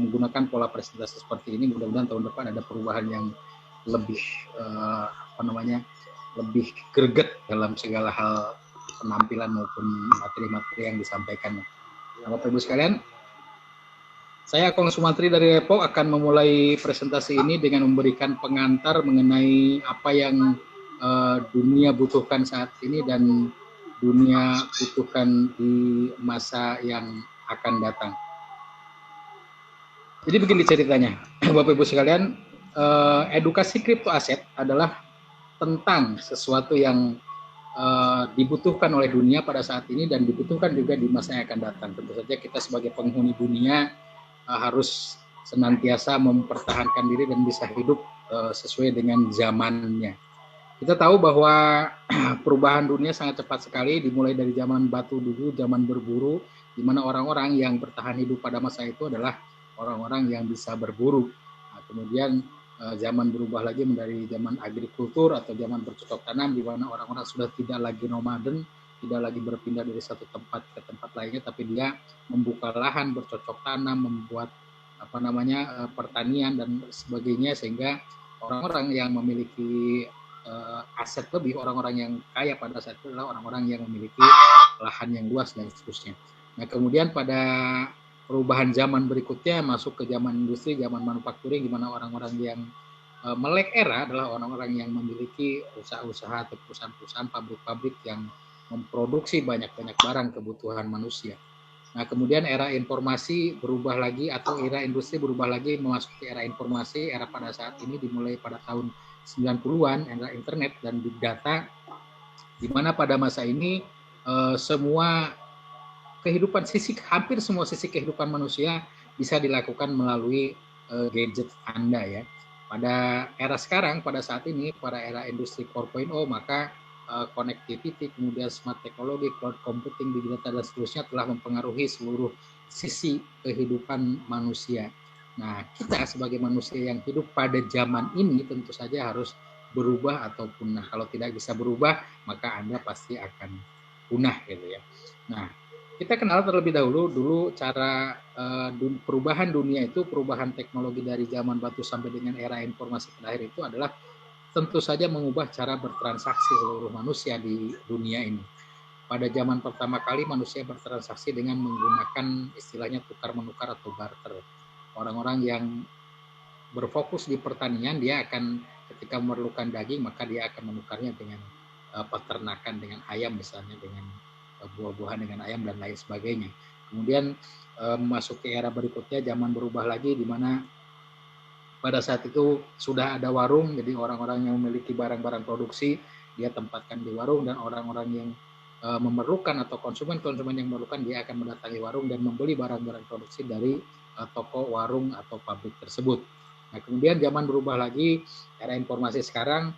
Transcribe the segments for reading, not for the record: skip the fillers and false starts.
menggunakan pola presentasi seperti ini. Mudah-mudahan tahun depan ada perubahan yang lebih lebih greget dalam segala hal penampilan maupun materi-materi yang disampaikan. Nah, Bapak Ibu sekalian, saya Kong Sumantri dari Depok akan memulai presentasi ini dengan memberikan pengantar mengenai apa yang dunia butuhkan saat ini dan dunia butuhkan di masa yang akan datang. Jadi begini ceritanya, Bapak Ibu sekalian, edukasi kripto aset adalah tentang sesuatu yang dibutuhkan oleh dunia pada saat ini dan dibutuhkan juga di masa yang akan datang. Tentu saja kita sebagai penghuni dunia harus senantiasa mempertahankan diri dan bisa hidup sesuai dengan zamannya. Kita tahu bahwa perubahan dunia sangat cepat sekali, dimulai dari zaman batu dulu, zaman berburu, di mana orang-orang yang bertahan hidup pada masa itu adalah orang-orang yang bisa berburu. Nah, kemudian zaman berubah lagi menjadi zaman agrikultur atau zaman bercocok tanam, di mana orang-orang sudah tidak lagi nomaden, tidak lagi berpindah dari satu tempat ke tempat lainnya, tapi dia membuka lahan, bercocok tanam, membuat pertanian dan sebagainya, sehingga orang-orang yang memiliki aset lebih, orang-orang yang kaya pada saat itu adalah orang-orang yang memiliki lahan yang luas dan seterusnya. Nah, kemudian pada perubahan zaman berikutnya masuk ke zaman industri, zaman manufakturing, di mana orang-orang yang melek era adalah orang-orang yang memiliki usaha-usaha atau perusahaan-perusahaan, pabrik-pabrik yang memproduksi banyak-banyak barang kebutuhan manusia. Nah, kemudian era informasi berubah lagi, atau era industri berubah lagi, memasuki era informasi. Era pada saat ini dimulai pada tahun 90-an, era internet dan big data, di mana pada masa ini semua kehidupan hampir semua sisi kehidupan manusia bisa dilakukan melalui gadget Anda ya. Pada era sekarang, pada saat ini, pada era industri 4.0, maka connectivity, kemudian smart teknologi, cloud computing, big data dan seterusnya telah mempengaruhi seluruh sisi kehidupan manusia. Nah, kita sebagai manusia yang hidup pada zaman ini tentu saja harus berubah atau punah. Kalau tidak bisa berubah, maka Anda pasti akan punah gitu ya. Nah, kita kenal terlebih dulu cara perubahan dunia itu, perubahan teknologi dari zaman batu sampai dengan era informasi terakhir itu adalah tentu saja mengubah cara bertransaksi seluruh manusia di dunia ini. Pada zaman pertama kali manusia bertransaksi dengan menggunakan istilahnya tukar-menukar atau barter. Orang-orang yang berfokus di pertanian, dia akan ketika memerlukan daging, maka dia akan menukarnya dengan peternakan, dengan ayam misalnya, dengan buah-buahan, dengan ayam dan lain sebagainya. Kemudian masuk ke era berikutnya, zaman berubah lagi, di mana pada saat itu sudah ada warung, jadi orang-orang yang memiliki barang-barang produksi dia tempatkan di warung, dan orang-orang yang memerlukan atau konsumen-konsumen yang memerlukan dia akan mendatangi warung dan membeli barang-barang produksi dari toko, warung atau pabrik tersebut. Nah, kemudian zaman berubah lagi, era informasi sekarang,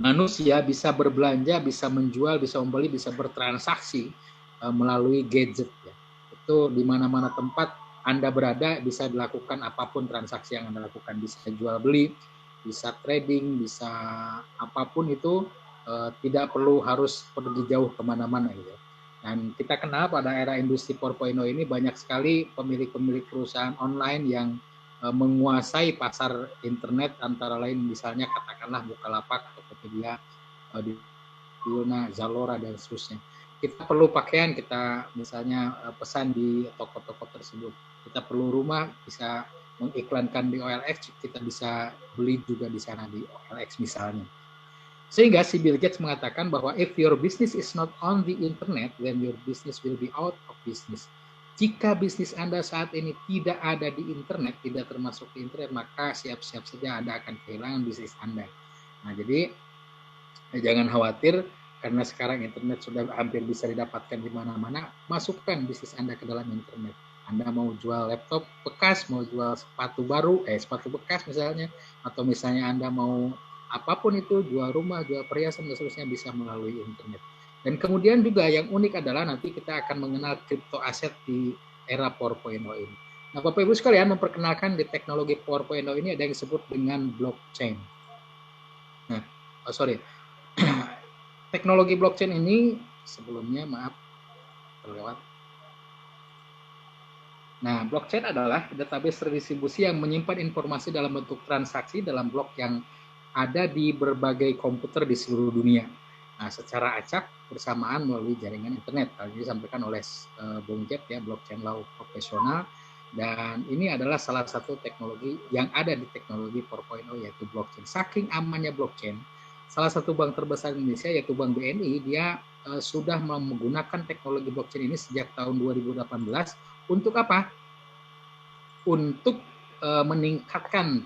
manusia bisa berbelanja, bisa menjual, bisa membeli, bisa bertransaksi melalui gadget ya. Itu di mana-mana tempat Anda berada bisa dilakukan apapun transaksi yang Anda lakukan, bisa jual beli, bisa trading, bisa apapun itu, tidak perlu harus pergi jauh kemana-mana gitu. Dan kita kenal pada era industri 4.0 ini banyak sekali pemilik-pemilik perusahaan online yang menguasai pasar internet, antara lain misalnya katakanlah Bukalapak, Tokopedia, Diona, Zalora dan seterusnya. Kita perlu pakaian, kita misalnya pesan di toko-toko tersebut. Kita perlu rumah, bisa mengiklankan di OLX, kita bisa beli juga di sana di OLX misalnya. Sehingga si Bill Gates mengatakan bahwa if your business is not on the internet, then your business will be out of business. Jika bisnis Anda saat ini tidak ada di internet, tidak termasuk di internet, maka siap-siap saja Anda akan kehilangan bisnis Anda. Nah, jadi jangan khawatir, karena sekarang internet sudah hampir bisa didapatkan di mana-mana. Masukkan bisnis Anda ke dalam internet. Anda mau jual laptop bekas, mau jual sepatu baru, sepatu bekas misalnya, atau misalnya Anda mau apapun itu, jual rumah, jual perhiasan dan seterusnya, bisa melalui internet. Dan kemudian juga yang unik adalah nanti kita akan mengenal kripto aset di era 4.0 ini. Nah, Bapak Ibu sekalian, memperkenalkan di teknologi 4.0 ini ada yang disebut dengan blockchain. Nah, teknologi blockchain ini sebelumnya, maaf terlewat. Nah, blockchain adalah database terdistribusi yang menyimpan informasi dalam bentuk transaksi dalam blok yang ada di berbagai komputer di seluruh dunia. Nah, secara acak bersamaan melalui jaringan internet. Hal ini disampaikan oleh Bung Jet ya, blockchain law profesional. Dan ini adalah salah satu teknologi yang ada di teknologi 4.0 yaitu blockchain. Saking amannya blockchain, salah satu bank terbesar di Indonesia yaitu Bank BNI, dia sudah menggunakan teknologi blockchain ini sejak tahun 2018 untuk apa? Untuk meningkatkan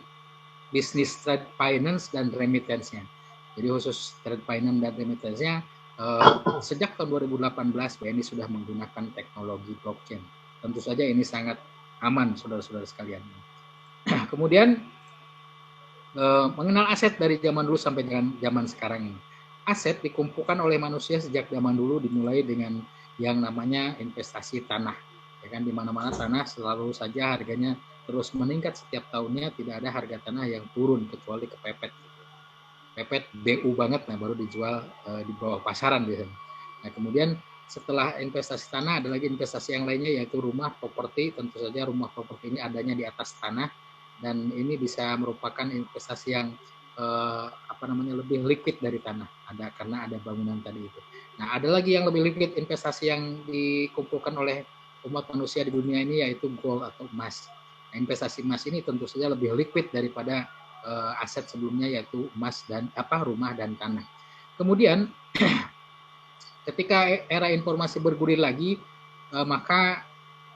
bisnis trade finance dan remittance-nya. Jadi khusus trade finance dan remittance-nya sejak tahun 2018 BNI sudah menggunakan teknologi blockchain. Tentu saja ini sangat aman, saudara-saudara sekalian. Kemudian mengenal aset dari zaman dulu sampai zaman sekarang ini. Aset dikumpulkan oleh manusia sejak zaman dulu dimulai dengan yang namanya investasi tanah. Ya kan, di mana-mana tanah selalu saja harganya terus meningkat setiap tahunnya, tidak ada harga tanah yang turun kecuali kepepet. Pepet BU banget, nah baru dijual di bawah pasaran biasanya. Nah, kemudian setelah investasi tanah ada lagi investasi yang lainnya yaitu rumah properti. Tentu saja rumah properti ini adanya di atas tanah dan ini bisa merupakan investasi yang lebih liquid dari tanah, karena ada bangunan tadi itu. Nah, ada lagi yang lebih liquid investasi yang dikumpulkan oleh umat manusia di dunia ini yaitu gold atau emas. Nah, investasi emas ini tentu saja lebih liquid daripada aset sebelumnya yaitu emas dan rumah dan tanah. Kemudian ketika era informasi bergulir lagi, maka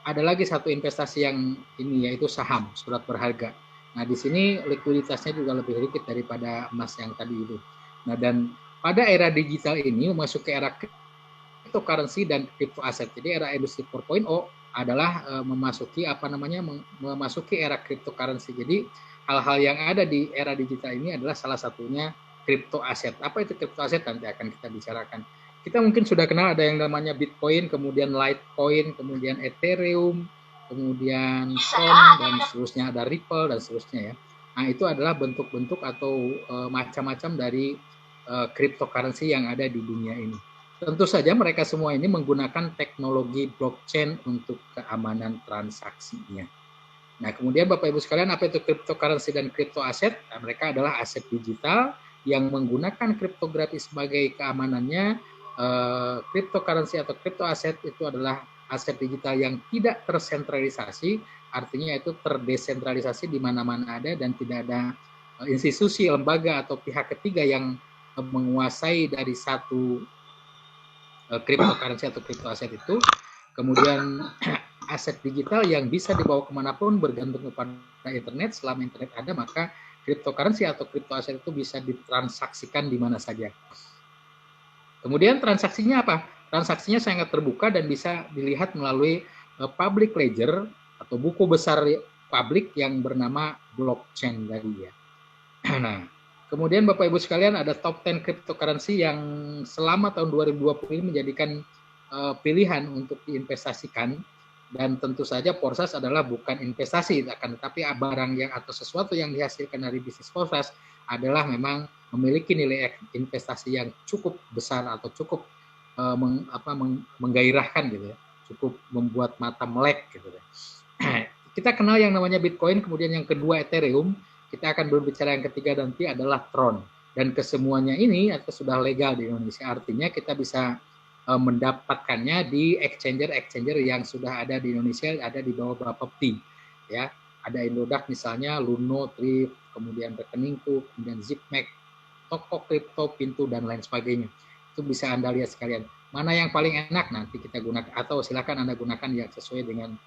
ada lagi satu investasi yang ini yaitu saham, surat berharga. Nah, di sini likuiditasnya juga lebih liquid daripada emas yang tadi itu. Nah, dan pada era digital ini memasuki era cryptocurrency dan crypto aset. Jadi era industri 4.0 adalah memasuki era cryptocurrency. Jadi hal-hal yang ada di era digital ini adalah salah satunya crypto aset. Apa itu crypto aset nanti akan kita bicarakan. Kita mungkin sudah kenal ada yang namanya Bitcoin, kemudian Litecoin, kemudian Ethereum, kemudian Tron dan seterusnya, ada Ripple dan seterusnya ya. Nah, itu adalah bentuk-bentuk atau macam-macam dari cryptocurrency yang ada di dunia ini. Tentu saja mereka semua ini menggunakan teknologi blockchain untuk keamanan transaksinya. Nah, kemudian Bapak Ibu sekalian, apa itu cryptocurrency dan crypto aset? Nah, mereka adalah aset digital yang menggunakan kriptografi sebagai keamanannya. Cryptocurrency atau crypto aset itu adalah aset digital yang tidak tersentralisasi, artinya itu terdesentralisasi di mana-mana ada dan tidak ada institusi, lembaga atau pihak ketiga yang menguasai dari satu cryptocurrency atau crypto aset itu. Kemudian aset digital yang bisa dibawa kemanapun bergantung kepada internet. Selama internet ada, maka cryptocurrency atau crypto aset itu bisa ditransaksikan di mana saja. Kemudian transaksinya apa? Transaksinya sangat terbuka dan bisa dilihat melalui public ledger atau buku besar publik yang bernama blockchain tadi ya. Nah, kemudian Bapak Ibu sekalian, ada top 10 cryptocurrency yang selama tahun 2020 ini menjadikan pilihan untuk diinvestasikan. Dan tentu saja Porsche adalah bukan investasi, akan tetapi barang yang atau sesuatu yang dihasilkan dari bisnis Porsche adalah memang memiliki nilai investasi yang cukup besar atau cukup menggairahkan gitu ya, cukup membuat mata melek gitu ya. Kita kenal yang namanya Bitcoin, kemudian yang kedua Ethereum. Kita akan berbicara yang ketiga nanti adalah Tron. Dan kesemuanya ini atau sudah legal di Indonesia, artinya kita bisa mendapatkannya di exchanger yang sudah ada di Indonesia, ada di bawah Bapepti. Ya, ada Indodax misalnya, Luno, Thrift, kemudian Rekeningku, kemudian Zipmek, Toko Kripto, Pintu dan lain sebagainya. Itu bisa Anda lihat sekalian. Mana yang paling enak nanti kita gunakan, atau silakan Anda gunakan yang sesuai dengan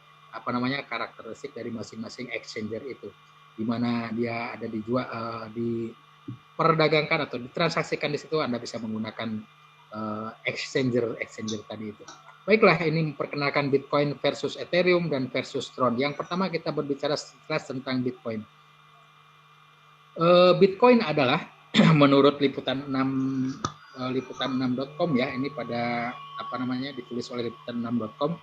karakteristik dari masing-masing exchanger itu, di mana dia ada dijual, diperdagangkan atau ditransaksikan di situ. Anda bisa menggunakan exchanger tadi itu. Baiklah, ini memperkenalkan Bitcoin versus Ethereum dan versus Tron. Yang pertama kita berbicara sekilas tentang Bitcoin. Bitcoin adalah menurut liputan6.com ya, ini pada ditulis oleh liputan6.com.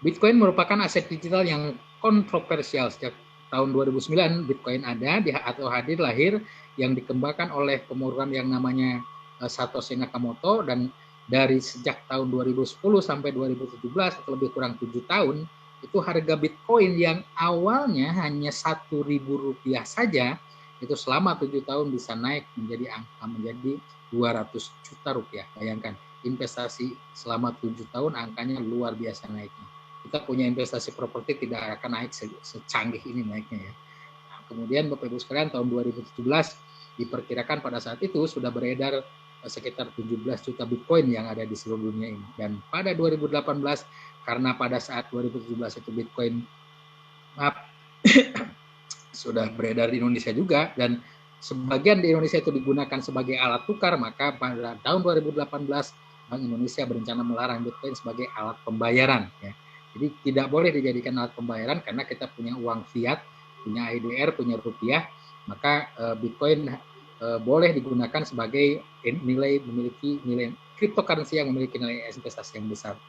Bitcoin merupakan aset digital yang kontroversial. Sejak tahun 2009 Bitcoin ada atau lahir yang dikembangkan oleh pemrogram yang namanya Satoshi Nakamoto, dan dari sejak tahun 2010 sampai 2017 atau lebih kurang 7 tahun itu harga Bitcoin yang awalnya hanya Rp1.000 saja, itu selama 7 tahun bisa naik menjadi 200 juta rupiah. Bayangkan, investasi selama 7 tahun angkanya luar biasa naiknya. Kita punya investasi properti tidak akan naik secanggih ini naiknya ya. Nah, kemudian Bapak Ibu sekalian, tahun 2017 diperkirakan pada saat itu sudah beredar sekitar 17 juta Bitcoin yang ada di seluruh dunia ini. Dan pada 2018, karena pada saat 2017 itu Bitcoin sudah beredar di Indonesia juga, dan sebagian di Indonesia itu digunakan sebagai alat tukar, maka pada tahun 2018 Bank Indonesia berencana melarang Bitcoin sebagai alat pembayaran. Ya. Jadi tidak boleh dijadikan alat pembayaran karena kita punya uang fiat, punya IDR, punya rupiah, maka Bitcoin boleh digunakan sebagai memiliki nilai cryptocurrency yang memiliki nilai investasi yang besar.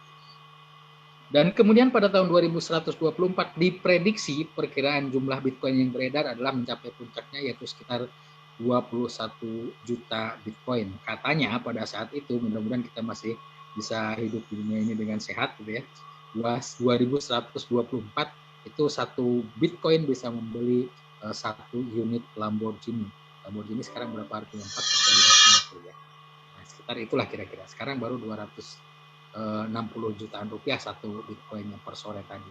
Dan kemudian pada tahun 2124 diprediksi perkiraan jumlah Bitcoin yang beredar adalah mencapai puncaknya, yaitu sekitar 21 juta Bitcoin. Katanya pada saat itu, mudah-mudahan kita masih bisa hidup di dunia ini dengan sehat gitu ya. 2124 itu satu Bitcoin bisa membeli satu unit Lamborghini. Lamborghini sekarang berapa harganya? 4,5 ya. Nah, sekitar itulah kira-kira. Sekarang baru 260 jutaan rupiah satu Bitcoinnya per sore tadi.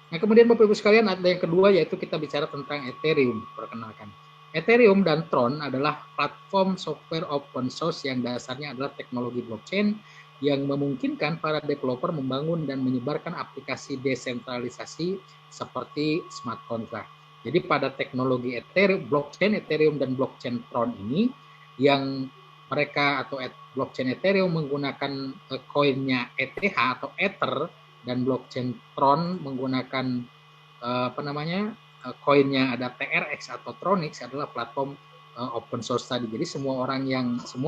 Nah, kemudian Bapak Ibu sekalian, ada yang kedua, yaitu kita bicara tentang Ethereum. Perkenalkan, Ethereum dan Tron adalah platform software open source yang dasarnya adalah teknologi blockchain yang memungkinkan para developer membangun dan menyebarkan aplikasi desentralisasi seperti smart contract. Jadi pada teknologi Ethereum, blockchain Ethereum dan blockchain Tron ini, yang mereka atau blockchain Ethereum menggunakan koinnya ETH atau Ether, dan blockchain Tron menggunakan koinnya ada TRX atau Tronix, adalah platform open source tadi. Jadi semua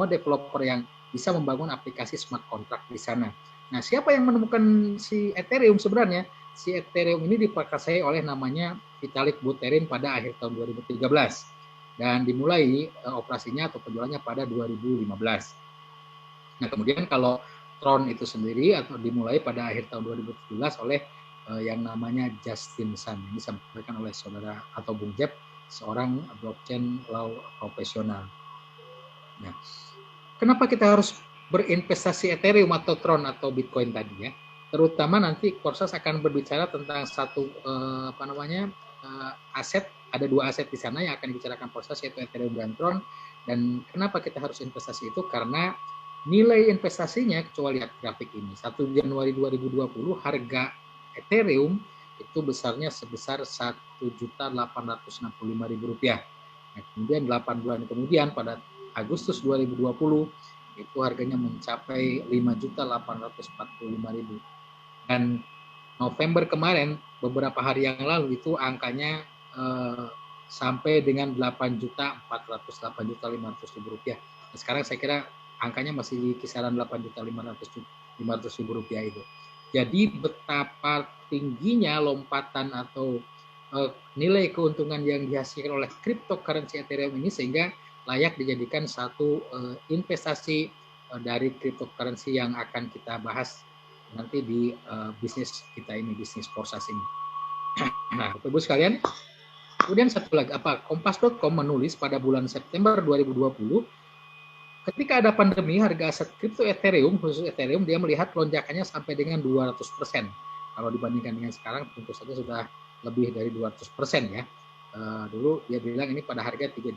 developer yang bisa membangun aplikasi smart contract di sana. Nah, siapa yang menemukan si Ethereum sebenarnya? Si Ethereum ini diperkasai oleh namanya Vitalik Buterin pada akhir tahun 2013 dan dimulai operasinya atau penjualannya pada 2015. Nah, kemudian kalau Tron itu sendiri atau dimulai pada akhir tahun 2017 oleh yang namanya Justin Sun. Ini disampaikan oleh saudara atau Bung Jeb, seorang blockchain law profesional. Nah, kenapa kita harus berinvestasi Ethereum atau Tron atau Bitcoin tadi ya? Terutama nanti Korsas akan berbicara tentang satu aset. Ada dua aset di sana yang akan dibicarakan Korsas, yaitu Ethereum dan Tron. Dan kenapa kita harus investasi itu? Karena nilai investasinya, kecuali lihat grafik ini, 1 Januari 2020 harga Ethereum itu besarnya sebesar Rp1.865.000. Nah, kemudian 8 bulan kemudian pada Agustus 2020 itu harganya mencapai Rp5.845.000. Dan November kemarin, beberapa hari yang lalu, itu angkanya sampai dengan Rp8.408.500.000. Nah, sekarang saya kira angkanya masih di kisaran Rp8.500.000 itu. Jadi betapa tingginya lompatan atau nilai keuntungan yang dihasilkan oleh cryptocurrency Ethereum ini, sehingga layak dijadikan satu investasi dari cryptocurrency yang akan kita bahas nanti di bisnis kita ini, bisnis Korsas ini. Nah, Bapak Ibu sekalian, kemudian satu lagi, Kompas.com menulis pada bulan September 2020, ketika ada pandemi, harga aset kripto Ethereum, khusus Ethereum, dia melihat lonjakannya sampai dengan 200%. Kalau dibandingkan dengan sekarang, tentu saja sudah lebih dari 200% ya. Dulu dia bilang ini pada harga 3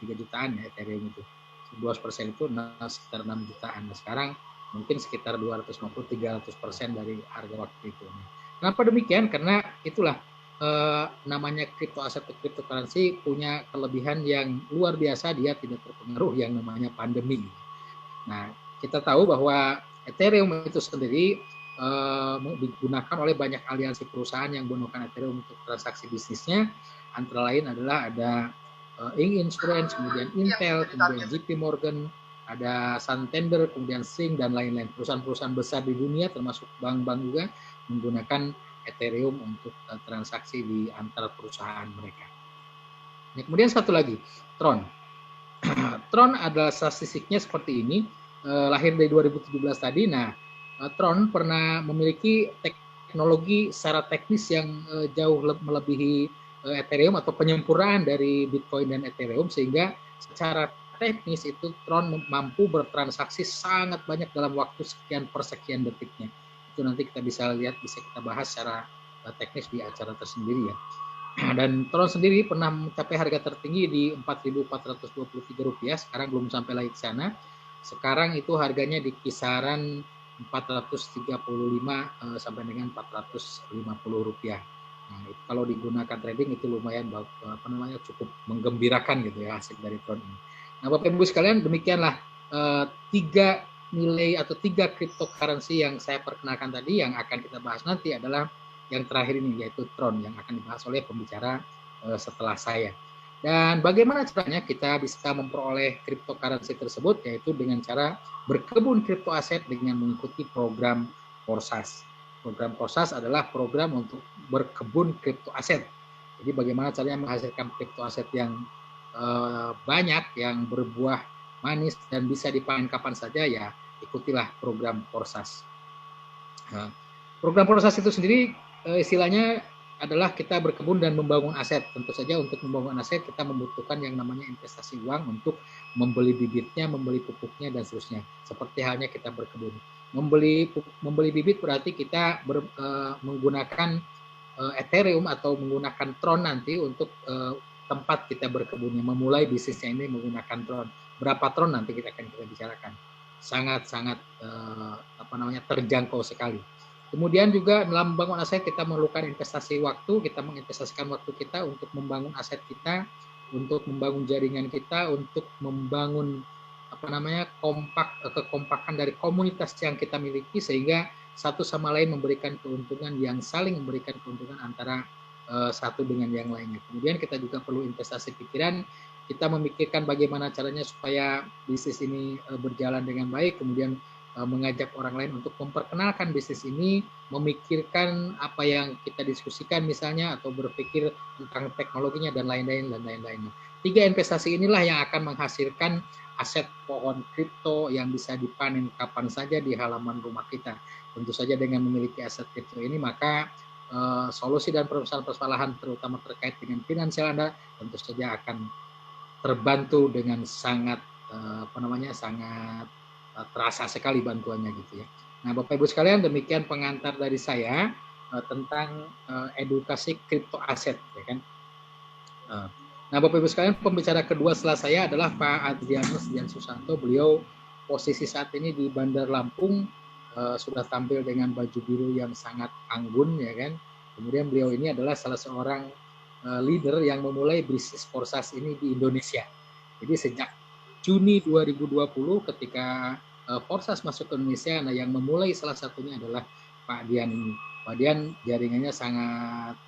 jutaan ya Ethereum itu. 2% itu sekitar 6 jutaan. Nah, sekarang mungkin sekitar 250-300% dari harga waktu itu. Kenapa demikian? Karena itulah namanya kripto aset atau cryptocurrency punya kelebihan yang luar biasa, dia tidak terpengaruh yang namanya pandemi. Nah, kita tahu bahwa Ethereum itu sendiri digunakan oleh banyak aliansi perusahaan yang menggunakan Ethereum untuk transaksi bisnisnya. Antara lain adalah ada Ing Insurance, kemudian Intel, kemudian JP Morgan, ada Santander, kemudian Sing, dan lain-lain. Perusahaan-perusahaan besar di dunia, termasuk bank-bank juga, menggunakan Ethereum untuk transaksi di antar perusahaan mereka. Nah, kemudian satu lagi, Tron. Tron adalah statistiknya seperti ini, lahir dari 2017 tadi. Nah, Tron pernah memiliki teknologi secara teknis yang jauh melebihi Ethereum atau penyempurnaan dari Bitcoin dan Ethereum, sehingga secara teknis itu Tron mampu bertransaksi sangat banyak dalam waktu sekian per sekian detiknya. Itu nanti kita bisa lihat, bisa kita bahas secara teknis di acara tersendiri ya. Dan Tron sendiri pernah mencapai harga tertinggi di Rp4.423, sekarang belum sampai lagi ke sana. Sekarang itu harganya di kisaran 435 sampai dengan Rp450. Nah, kalau digunakan trading itu lumayan cukup menggembirakan gitu ya hasil dari Tron ini. Nah, Bapak Ibu sekalian, demikianlah tiga nilai atau tiga cryptocurrency yang saya perkenalkan tadi. Yang akan kita bahas nanti adalah yang terakhir ini, yaitu Tron, yang akan dibahas oleh pembicara setelah saya. Dan bagaimana caranya kita bisa memperoleh cryptocurrency tersebut, yaitu dengan cara berkebun kripto aset dengan mengikuti program Forsas. Program Forsas adalah program untuk berkebun kripto aset. Jadi bagaimana caranya menghasilkan kripto aset yang banyak, yang berbuah manis dan bisa dipanen kapan saja, ya ikutilah program Forsas. Nah, program Forsas itu sendiri istilahnya adalah kita berkebun dan membangun aset. Tentu saja untuk membangun aset kita membutuhkan yang namanya investasi uang untuk membeli bibitnya, membeli pupuknya, dan seterusnya. Seperti halnya kita berkebun. Membeli bibit berarti kita menggunakan Ethereum atau menggunakan Tron nanti untuk tempat kita berkebunnya. Memulai bisnisnya ini menggunakan Tron. Berapa Tron nanti kita bicarakan. Sangat-sangat terjangkau sekali. Kemudian juga dalam membangun aset kita memerlukan investasi waktu, kita menginvestasikan waktu kita untuk membangun aset kita, untuk membangun jaringan kita, untuk membangun kekompakan dari komunitas yang kita miliki, sehingga satu sama lain memberikan keuntungan, yang saling memberikan keuntungan antara satu dengan yang lainnya. Kemudian kita juga perlu investasi pikiran, kita memikirkan bagaimana caranya supaya bisnis ini berjalan dengan baik, kemudian mengajak orang lain untuk memperkenalkan bisnis ini, memikirkan apa yang kita diskusikan misalnya, atau berpikir tentang teknologinya dan lain-lain. Tiga investasi inilah yang akan menghasilkan aset pohon kripto yang bisa dipanen kapan saja di halaman rumah kita. Tentu saja dengan memiliki aset kripto ini, maka solusi dan permasalahan terutama terkait dengan finansial Anda tentu saja akan terbantu dengan sangat sangat terasa sekali bantuannya gitu ya. Nah, Bapak Ibu sekalian, demikian pengantar dari saya tentang edukasi kripto aset, ya kan. Nah, Bapak Ibu sekalian, pembicara kedua setelah saya adalah Pak Adrianus Dian Susanto. Beliau posisi saat ini di Bandar Lampung, sudah tampil dengan baju biru yang sangat anggun, ya kan. Kemudian beliau ini adalah salah seorang leader yang memulai bisnis Forsas ini di Indonesia. Jadi sejak Juni 2020 ketika Forsas masuk ke Indonesia, nah yang memulai salah satunya adalah Pak Dian ini. Pak Dian jaringannya sangat